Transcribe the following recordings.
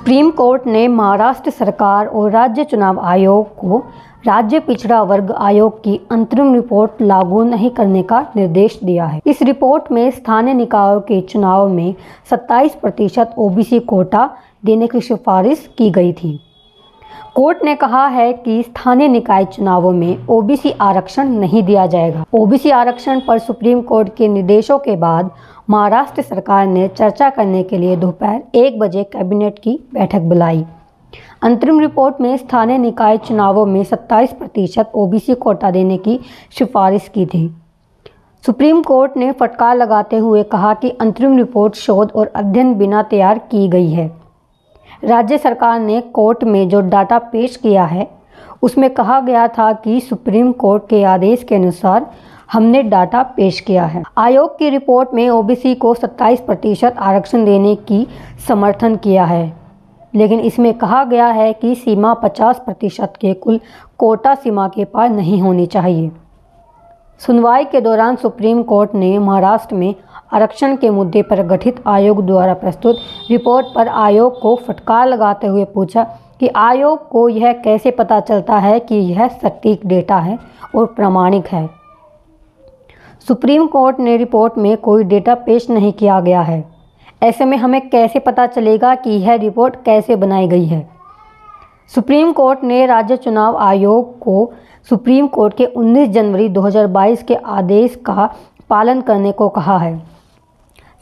Supreme court ने महाराष्ट्र सरकार और राज्य चुनाव आयोग को राज्य पिछड़ा वर्ग आयोग की अंतरिम रिपोर्ट लागू नहीं करने का निर्देश दिया है। इस रिपोर्ट में स्थानीय निकायों के चुनाव में 27% ओबीसी कोटा देने की सिफारिश की गई थी। कोर्ट ने कहा है कि स्थानीय निकाय चुनावों में ओबीसी आरक्षण नहीं दिया जाएगा। ओबीसी आरक्षण पर सुप्रीम कोर्ट के निर्देशों के बाद महाराष्ट्र सरकार ने चर्चा करने के लिए दोपहर 1 बजे कैबिनेट की बैठक बुलाई। अंतरिम रिपोर्ट में स्थानीय निकाय चुनावों में 27% ओबीसी कोटा देने की सिफारिश की थी। सुप्रीम कोर्ट ने फटकार लगाते हुए कहा कि अंतरिम रिपोर्ट शोध और अध्ययन बिना तैयार की गई है। राज्य सरकार ने कोर्ट में जो डाटा पेश किया है उसमें कहा गया था कि सुप्रीम कोर्ट के आदेश के अनुसार हमने डाटा पेश किया है। आयोग की रिपोर्ट में ओबीसी को 27% आरक्षण देने की समर्थन किया है, लेकिन इसमें कहा गया है कि सीमा 50% के कुल कोटा सीमा के पार नहीं होनी चाहिए। सुनवाई के दौरान सुप्रीम कोर्ट ने महाराष्ट्र में आरक्षण के मुद्दे पर गठित आयोग द्वारा प्रस्तुत रिपोर्ट पर आयोग को फटकार लगाते हुए पूछा कि आयोग को यह कैसे पता चलता है कि यह सटीक डेटा है और प्रामाणिक है। सुप्रीम कोर्ट ने रिपोर्ट में कोई डेटा पेश नहीं किया गया है, ऐसे में हमें कैसे पता चलेगा कि यह रिपोर्ट कैसे बनाई गई है। सुप्रीम कोर्ट ने राज्य चुनाव आयोग को सुप्रीम कोर्ट के 19 जनवरी 2022 के आदेश का पालन करने को कहा है।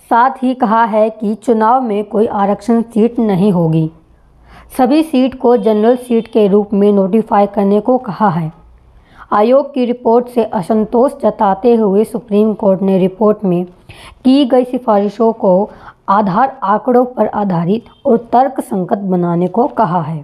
साथ ही कहा है कि चुनाव में कोई आरक्षण सीट नहीं होगी। सभी सीट को जनरल सीट के रूप में नोटिफाई करने को कहा है। आयोग की रिपोर्ट से असंतोष जताते हुए सुप्रीम कोर्ट ने रिपोर्ट में की गई सिफारिशों को आधार आंकड़ों पर आधारित और तर्कसंगत बनाने को कहा है।